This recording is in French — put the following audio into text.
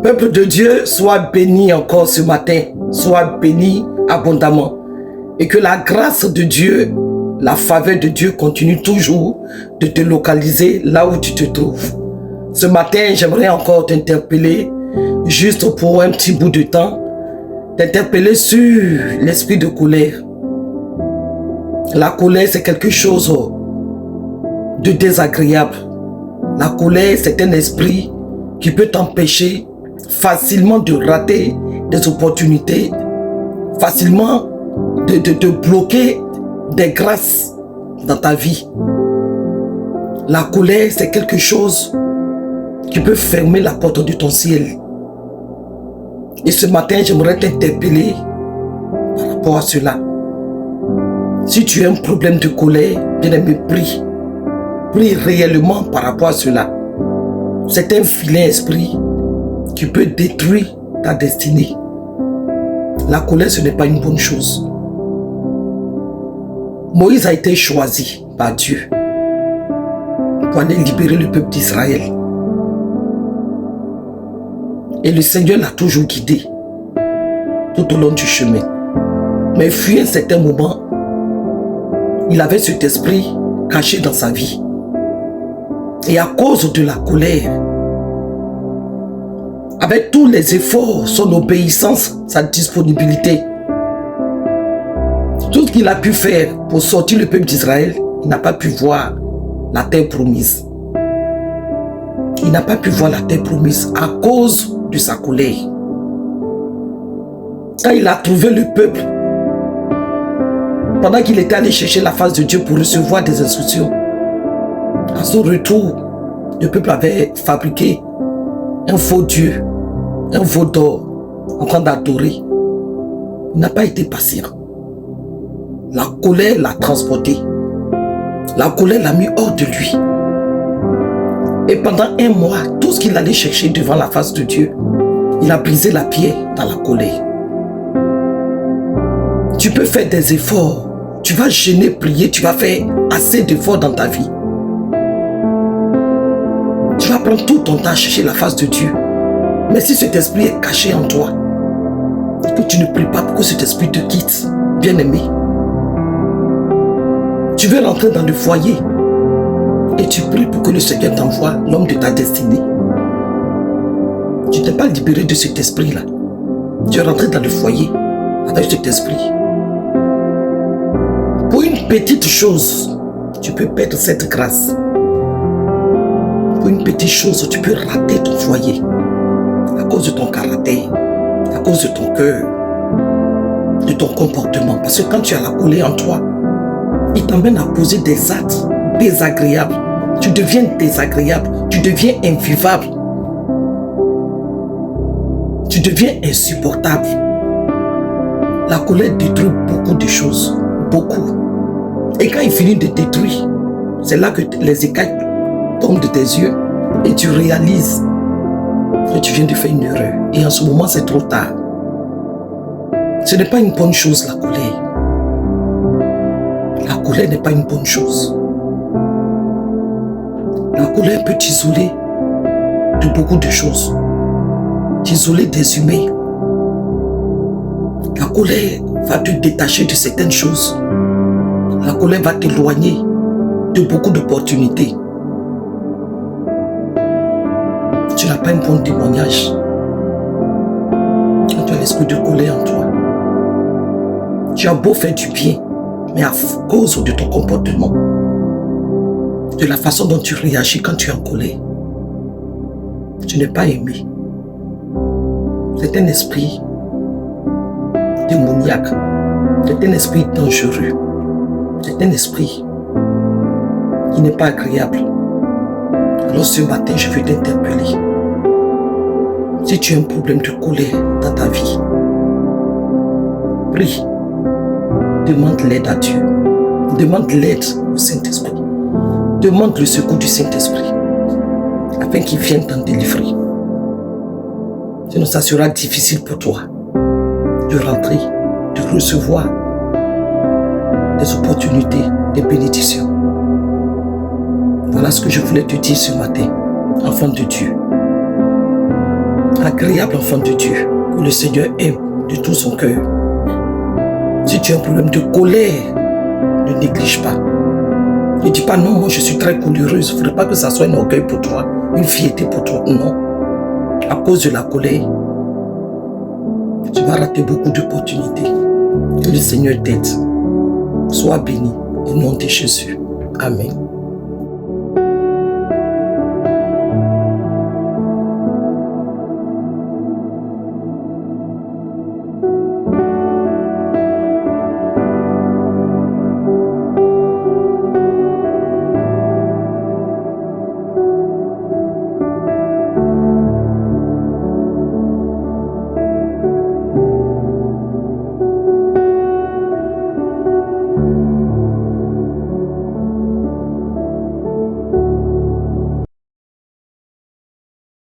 Peuple de Dieu, sois béni encore ce matin, sois béni abondamment. Et que la grâce de Dieu, la faveur de Dieu continue toujours de te localiser là où tu te trouves. Ce matin, j'aimerais encore t'interpeller, juste pour un petit bout de temps, t'interpeller sur l'esprit de colère. La colère, c'est quelque chose de désagréable. La colère, c'est un esprit qui peut t'empêcher facilement de rater des opportunités, facilement de bloquer des grâces dans ta vie. La colère, c'est quelque chose qui peut fermer la porte de ton ciel. Et ce matin, j'aimerais t'interpeller par rapport à cela. Si tu as un problème de colère, bien aimé, prie. Prie réellement par rapport à cela. C'est un vilain esprit qui peut détruire ta destinée. La colère, ce n'est pas une bonne chose. Moïse a été choisi par Dieu pour aller libérer le peuple d'Israël. Et le Seigneur l'a toujours guidé tout au long du chemin. Mais il fut un certain moment, il avait cet esprit caché dans sa vie. Et à cause de la colère, avec tous les efforts, son obéissance, sa disponibilité, tout ce qu'il a pu faire pour sortir le peuple d'Israël, il n'a pas pu voir la terre promise. Il n'a pas pu voir la terre promise à cause de sa colère. Quand il a trouvé le peuple, pendant qu'il était allé chercher la face de Dieu pour recevoir des instructions, à son retour, le peuple avait fabriqué un faux Dieu, un veau d'or, en train d'adorer. Il n'a pas été patient. La colère l'a transporté. La colère l'a mis hors de lui. Et pendant un mois, tout ce qu'il allait chercher devant la face de Dieu, il a brisé la pierre dans la colère. Tu peux faire des efforts. Tu vas jeûner, prier, tu vas faire assez d'efforts dans ta vie. Tu vas prendre tout ton temps à chercher la face de Dieu. Mais si cet esprit est caché en toi, que tu ne pries pas pour que cet esprit te quitte, bien-aimé, tu veux rentrer dans le foyer et tu pries pour que le Seigneur t'envoie l'homme de ta destinée. Tu n'es pas libéré de cet esprit-là. Tu es rentré dans le foyer avec cet esprit. Pour une petite chose, tu peux perdre cette grâce. Pour une petite chose, tu peux rater ton foyer à cause de ton caractère, à cause de ton cœur, de ton comportement. Parce que quand tu as la colère en toi, il t'emmène à poser des actes désagréables. Tu deviens désagréable, tu deviens invivable. Tu deviens insupportable. La colère détruit beaucoup de choses, beaucoup. Et quand il finit de détruire, c'est là que les écailles tombent de tes yeux et tu réalises que tu viens de faire une erreur. Et en ce moment, c'est trop tard. Ce n'est pas une bonne chose, la colère. La colère n'est pas une bonne chose. La colère peut t'isoler de beaucoup de choses. T'isoler des humains. La colère va te détacher de certaines choses. La colère va t'éloigner de beaucoup d'opportunités. Tu n'as pas un bon témoignage. Quand tu as l'esprit de colère en toi, tu as beau faire du bien, mais à cause de ton comportement, de la façon dont tu réagis quand tu es en colère, tu n'es pas aimé. C'est un esprit démoniaque. C'est un esprit dangereux. C'est un esprit qui n'est pas agréable. Alors ce matin, je veux t'interpeller. Si tu as un problème de colère dans ta vie, prie. Demande l'aide à Dieu. Demande l'aide au Saint-Esprit. Demande le secours du Saint-Esprit afin qu'il vienne t'en délivrer. Sinon, ça sera difficile pour toi de rentrer, de recevoir des opportunités, des bénédictions. Voilà ce que je voulais te dire ce matin, enfant de Dieu. Agréable enfant de Dieu, que le Seigneur aime de tout son cœur. Si tu as un problème de colère, ne néglige pas. Ne dis pas non, moi je suis très colériuse. Il ne faudrait pas que ça soit un orgueil pour toi, une fierté pour toi. Non. À cause de la colère, tu vas rater beaucoup d'opportunités. Que le Seigneur t'aide. Sois béni au nom de Jésus. Amen.